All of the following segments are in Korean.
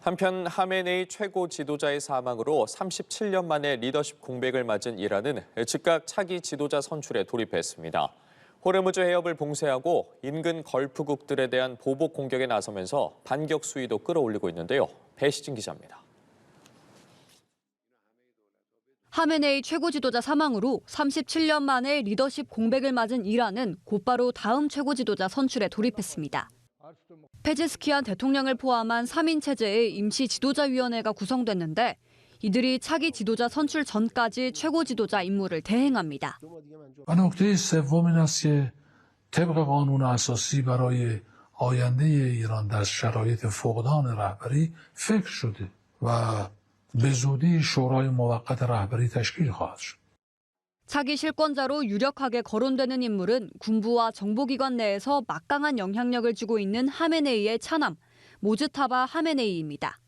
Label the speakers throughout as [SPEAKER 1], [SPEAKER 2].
[SPEAKER 1] 한편 하메네이 최고 지도자의 사망으로 37년 만에 리더십 공백을 맞은 이란은 즉각 차기 지도자 선출에 돌입했습니다. 호르무즈 해협을 봉쇄하고 인근 걸프국들에 대한 보복 공격에 나서면서 반격 수위도 끌어올리고 있는데요. 배시진 기자입니다.
[SPEAKER 2] 하메네이 최고 지도자 사망으로 37년 만에 리더십 공백을 맞은 이란은 곧바로 다음 최고 지도자 선출에 돌입했습니다. 페제스키안 대통령을 포함한 3인 체제의 임시 지도자위원회가 구성됐는데 이들이 차기 지도자 선출 전까지 최고 지도자 임무를 대행합니다.
[SPEAKER 3] نکته سوم این است که طبق قانون اساسی برای آینده ایران در شرایط فقدان رهبری فکر شده و به زودی شورای موقت رهبری تشکیل خواهد شد.
[SPEAKER 2] 차기 실권자로 유력하게 거론되는 인물은 군부와 정보기관 내에서 막강한 영향력을 쥐고 있는 하메네이의 차남, 모즈타바 하메네이입니다.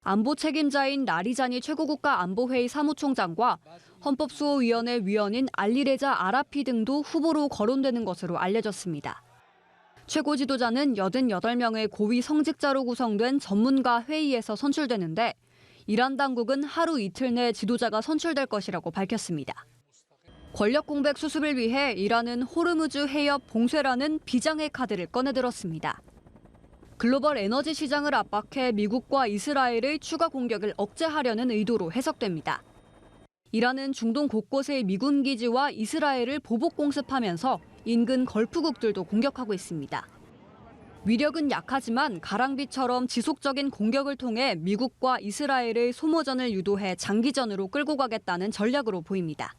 [SPEAKER 2] 안보 책임자인 라리자니 최고국가안보회의 사무총장과 헌법수호위원회 위원인 알리레자 아라피 등도 후보로 거론되는 것으로 알려졌습니다. 최고 지도자는 88명의 고위 성직자로 구성된 전문가 회의에서 선출되는데 이란 당국은 하루 이틀 내 지도자가 선출될 것이라고 밝혔습니다. 권력 공백 수습을 위해 이란은 호르무즈 해협 봉쇄라는 비장의 카드를 꺼내들었습니다. 글로벌 에너지 시장을 압박해 미국과 이스라엘의 추가 공격을 억제하려는 의도로 해석됩니다. 이란은 중동 곳곳의 미군 기지와 이스라엘을 보복 공습하면서 인근 걸프국들도 공격하고 있습니다. 위력은 약하지만 가랑비처럼 지속적인 공격을 통해 미국과 이스라엘의 소모전을 유도해 장기전으로 끌고 가겠다는 전략으로 보입니다.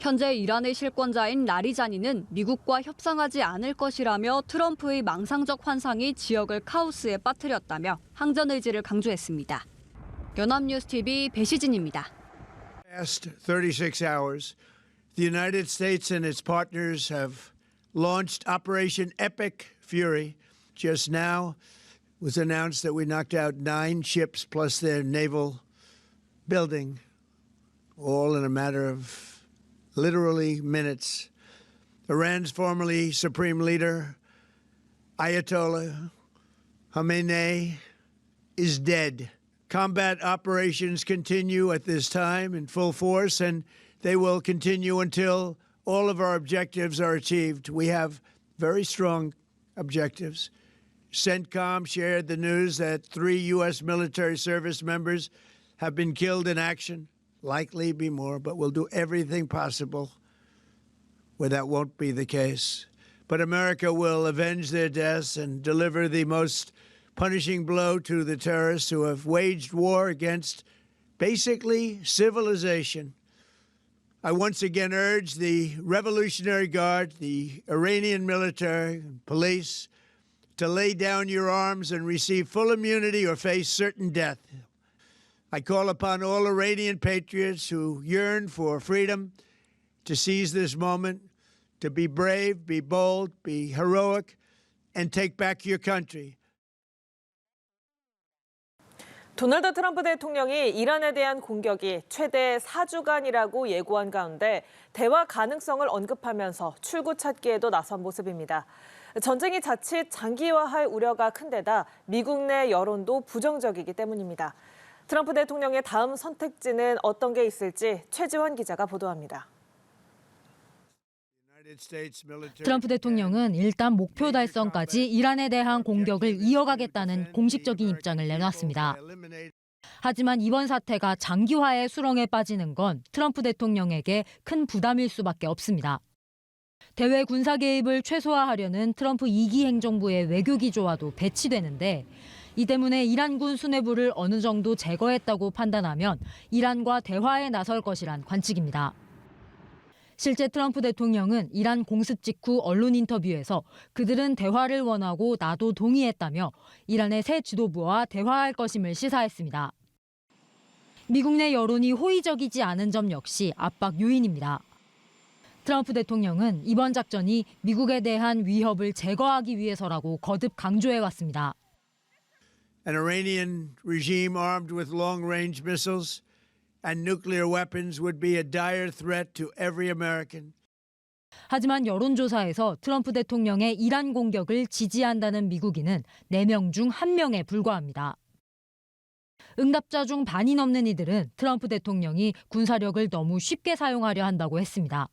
[SPEAKER 2] 현재 이란의 실권자인 라리자니는 미국과 협상하지 않을 것이라며 트럼프의 망상적 환상이 지역을 카오스에 빠뜨렸다며 항전 의지를 강조했습니다. 연합뉴스TV 배시진입니다.
[SPEAKER 4] Past 36 hours, the United States and its partners have launched Operation Epic Fury. Just now it was announced that we knocked out 9 ships plus their naval building, all in a matter of literally minutes. Iran's formerly supreme leader, Ayatollah Khamenei, is dead. Combat operations continue at this time in full force, and they will continue until all of our objectives are achieved. We have very strong objectives. CENTCOM shared the news that 3 U.S. military service members have been killed in action. Likely be more, but we'll do everything possible where that won't be the case. But America will avenge their deaths and deliver the most punishing blow to the terrorists who have waged war against basically civilization. I once again urge the Revolutionary Guard, the Iranian military and police, to lay down your arms and receive full immunity or face certain death. I call upon all Iranian patriots who yearn for freedom to seize this moment, to be brave, be bold, be heroic, and take back your country.
[SPEAKER 5] 도널드 트럼프 대통령이 이란에 대한 공격이 최대 4주간이라고 예고한 가운데 대화 가능성을 언급하면서 출구 찾기에도 나선 모습입니다. 전쟁이 자칫 장기화할 우려가 큰 데다 미국 내 여론도 부정적이기 때문입니다. 트럼프 대통령의 다음 선택지는 어떤 게 있을지 최지원 기자가 보도합니다.
[SPEAKER 6] 트럼프 대통령은 일단 목표 달성까지 이란에 대한 공격을 이어가겠다는 공식적인 입장을 내놨습니다. 하지만 이번 사태가 장기화의 수렁에 빠지는 건 트럼프 대통령에게 큰 부담일 수밖에 없습니다. 대외 군사 개입을 최소화하려는 트럼프 2기 행정부의 외교 기조와도 배치되는데 이 때문에 이란군 수뇌부를 어느 정도 제거했다고 판단하면 이란과 대화에 나설 것이란 관측입니다. 실제 트럼프 대통령은 이란 공습 직후 언론 인터뷰에서 그들은 대화를 원하고 나도 동의했다며 이란의 새 지도부와 대화할 것임을 시사했습니다. 미국 내 여론이 호의적이지 않은 점 역시 압박 요인입니다. 트럼프 대통령은 이번 작전이 미국에 대한 위협을 제거하기 위해서라고 거듭 강조해왔습니다.
[SPEAKER 4] An Iranian regime armed with long-range missiles and nuclear weapons would be a dire threat to every American.
[SPEAKER 6] 하지만 여론조사에서 트럼프 대통령의 이란 공격을 지지한다는 미국인은 4명 중 1명에 불과합니다. 응답자 중 반이 넘는 이들은 트럼프 대통령이 군사력을 너무 쉽게 사용하려 한다고 했습니다.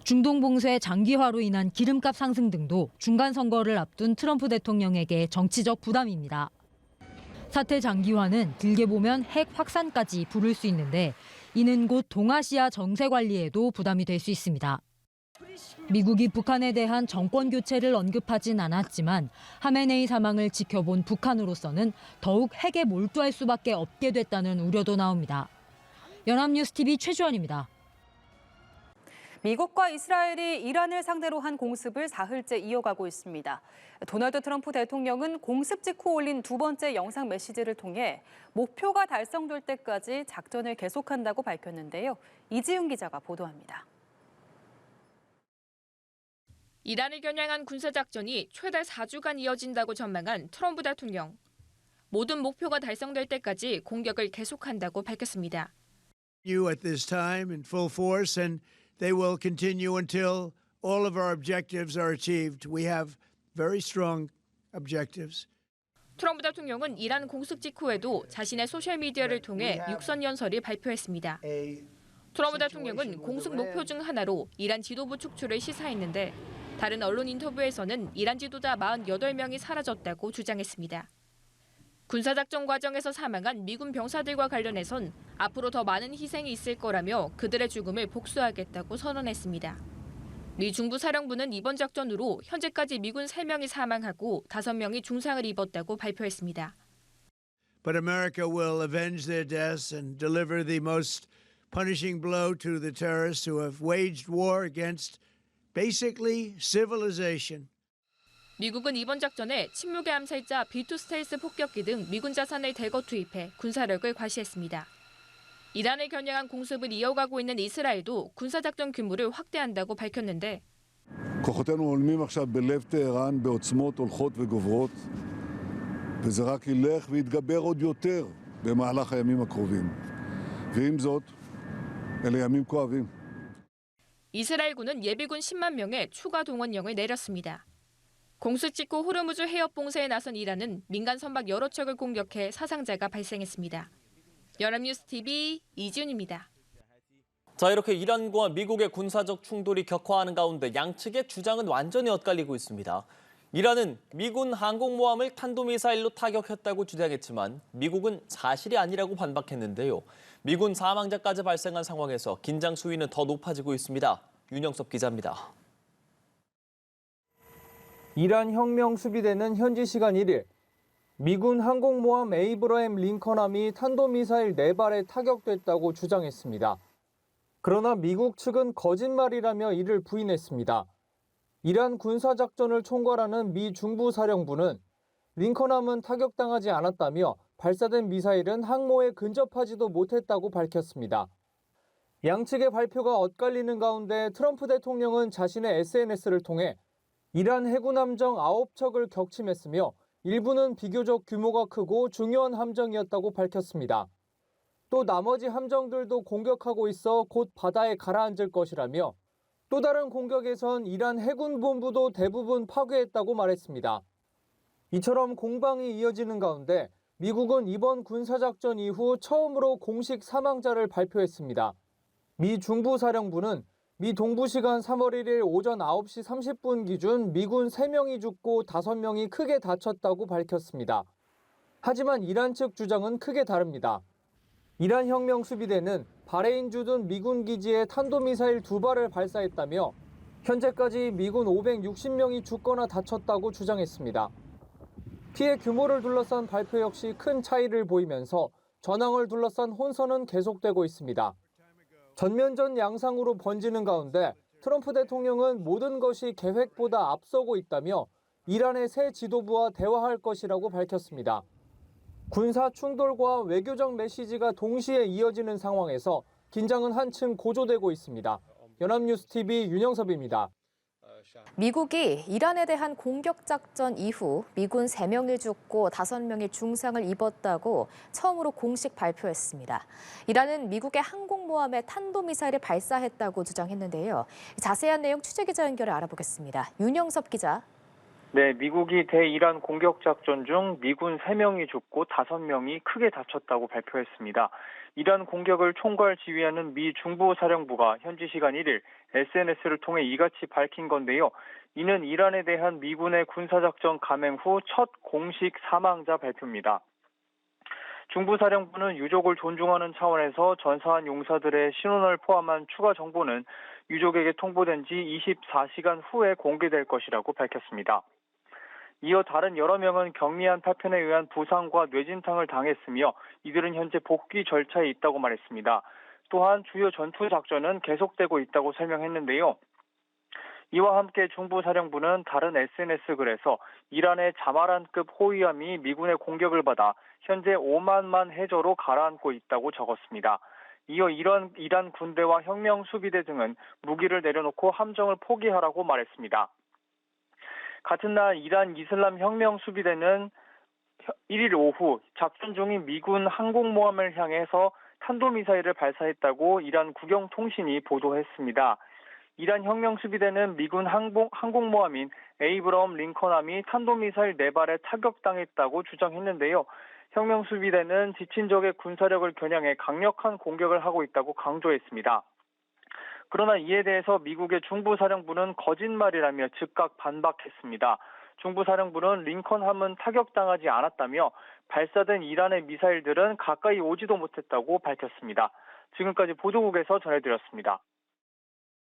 [SPEAKER 6] 중동 봉쇄 장기화로 인한 기름값 상승 등도 중간 선거를 앞둔 트럼프 대통령에게 정치적 부담입니다. 사태 장기화는 길게 보면 핵 확산까지 부를 수 있는데 이는 곧 동아시아 정세 관리에도 부담이 될 수 있습니다. 미국이 북한에 대한 정권 교체를 언급하진 않았지만 하메네이 사망을 지켜본 북한으로서는 더욱 핵에 몰두할 수밖에 없게 됐다는 우려도 나옵니다. 연합뉴스TV 최주원입니다.
[SPEAKER 7] 미국과 이스라엘이 이란을 상대로 한 공습을 사흘째 이어가고 있습니다. 도널드 트럼프 대통령은 공습 직후 올린 두 번째 영상 메시지를 통해 목표가 달성될 때까지 작전을 계속한다고 밝혔는데요. 이지훈 기자가 보도합니다.
[SPEAKER 8] 이란을 겨냥한 군사작전이 최대 4주간 이어진다고 전망한 트럼프 대통령. 모든 목표가 달성될 때까지 공격을 계속한다고 밝혔습니다.
[SPEAKER 4] You at this time in full force, and they will continue until all of our objectives are achieved. We have very strong objectives.
[SPEAKER 8] 트럼프 대통령은 이란 공습 직후에도 자신의 소셜미디어를 통해 육선 연설을 발표했습니다. 트럼프 대통령은 공습 목표 중 하나로 이란 지도부 축출을 시사했는데 다른 언론 인터뷰에서는 이란 지도자 48명이 사라졌다고 주장했습니다. 군사작전 과정에서 사망한 미군 병사들과 관련해선 앞으로 더 많은 희생이 있을 거라며 그들의 죽음을 복수하겠다고 선언했습니다. 미 중부사령부는 이번 작전으로 현재까지 미군 3명이 사망하고 5명이 중상을 입었다고 발표했습니다.
[SPEAKER 4] But America will avenge their deaths and deliver the most punishing blow to the terrorists who have waged war against basically civilization.
[SPEAKER 8] 미국은 이번 작전에 침묵의 암살자 B2 스텔스 폭격기 등 미군 자산을 대거 투입해 군사력을 과시했습니다. 이란을 겨냥한 공습을 이어가고 있는 이스라엘도 군사작전 규모를 확대한다고 밝혔는데
[SPEAKER 9] כוחותינו הולמים עכשיו בלב טהרן בעוצמות הולכות וגוברות וזה רק ילך ויתגבר עוד יותר במהלך הימים הקרובים. ועם זאת, אלה ימים כואבים.
[SPEAKER 8] 이스라엘군은 예비군 10만 명의 추가 동원령을 내렸습니다. 공습 직후 호르무즈 해협 봉쇄에 나선 이란은 민간 선박 여러 척을 공격해 사상자가 발생했습니다. 연합뉴스TV 이지훈입니다.
[SPEAKER 10] 자, 이렇게 이란과 미국의 군사적 충돌이 격화하는 가운데 양측의 주장은 완전히 엇갈리고 있습니다. 이란은 미군 항공모함을 탄도미사일로 타격했다고 주장했지만 미국은 사실이 아니라고 반박했는데요. 미군 사망자까지 발생한 상황에서 긴장 수위는 더 높아지고 있습니다. 윤영섭 기자입니다.
[SPEAKER 11] 이란 혁명 수비대는 현지 시간 1일 미군 항공모함 에이브러햄 링컨함이 탄도미사일 4발에 타격됐다고 주장했습니다. 그러나 미국 측은 거짓말이라며 이를 부인했습니다. 이란 군사작전을 총괄하는 미 중부사령부는 링컨함은 타격당하지 않았다며 발사된 미사일은 항모에 근접하지도 못했다고 밝혔습니다. 양측의 발표가 엇갈리는 가운데 트럼프 대통령은 자신의 SNS를 통해 이란 해군 함정 9척을 격침했으며 일부는 비교적 규모가 크고 중요한 함정이었다고 밝혔습니다. 또 나머지 함정들도 공격하고 있어 곧 바다에 가라앉을 것이라며 또 다른 공격에선 이란 해군 본부도 대부분 파괴했다고 말했습니다. 이처럼 공방이 이어지는 가운데 미국은 이번 군사작전 이후 처음으로 공식 사망자를 발표했습니다. 미 중부사령부는 미 동부시간 3월 1일 오전 9시 30분 기준 미군 3명이 죽고 5명이 크게 다쳤다고 밝혔습니다. 하지만 이란 측 주장은 크게 다릅니다. 이란 혁명 수비대는 바레인 주둔 미군 기지에 탄도미사일 2발을 발사했다며 현재까지 미군 560명이 죽거나 다쳤다고 주장했습니다. 피해 규모를 둘러싼 발표 역시 큰 차이를 보이면서 전황을 둘러싼 혼선은 계속되고 있습니다. 전면전 양상으로 번지는 가운데 트럼프 대통령은 모든 것이 계획보다 앞서고 있다며 이란의 새 지도부와 대화할 것이라고 밝혔습니다. 군사 충돌과 외교적 메시지가 동시에 이어지는 상황에서 긴장은 한층 고조되고 있습니다. 연합뉴스TV 윤영섭입니다.
[SPEAKER 12] 미국이 이란에 대한 공격 작전 이후 미군 3명이 죽고 5명이 중상을 입었다고 처음으로 공식 발표했습니다. 이란은 미국의 항공모함에 탄도미사일을 발사했다고 주장했는데요. 자세한 내용 취재기자 연결해 알아보겠습니다. 윤영섭 기자.
[SPEAKER 13] 네, 미국이 대이란 공격 작전 중 미군 3명이 죽고 5명이 크게 다쳤다고 발표했습니다. 이란 공격을 총괄 지휘하는 미 중부사령부가 현지 시간 1일 SNS를 통해 이같이 밝힌 건데요. 이는 이란에 대한 미군의 군사작전 감행 후 첫 공식 사망자 발표입니다. 중부사령부는 유족을 존중하는 차원에서 전사한 용사들의 신원을 포함한 추가 정보는 유족에게 통보된 지 24시간 후에 공개될 것이라고 밝혔습니다. 이어 다른 여러 명은 경미한 파편에 의한 부상과 뇌진탕을 당했으며 이들은 현재 복귀 절차에 있다고 말했습니다. 또한 주요 전투 작전은 계속되고 있다고 설명했는데요. 이와 함께 중부사령부는 다른 SNS 글에서 이란의 자마란급 호위함이 미군의 공격을 받아 현재 5만만 해저로 가라앉고 있다고 적었습니다. 이어 이란 군대와 혁명수비대 등은 무기를 내려놓고 함정을 포기하라고 말했습니다. 같은 날 이란 이슬람 혁명수비대는 1일 오후 작전 중인 미군 항공모함을 향해서 탄도미사일을 발사했다고 이란 국영통신이 보도했습니다. 이란 혁명수비대는 미군 항공모함인 에이브러엄 링컨함이 탄도미사일 4발에 타격당했다고 주장했는데요. 혁명수비대는 지친 적의 군사력을 겨냥해 강력한 공격을 하고 있다고 강조했습니다. 그러나 이에 대해서 미국의 중부사령부는 거짓말이라며 즉각 반박했습니다. 중부사령부는 링컨함은 타격당하지 않았다며 발사된 이란의 미사일들은 가까이 오지도 못했다고 밝혔습니다. 지금까지 보도국에서 전해드렸습니다.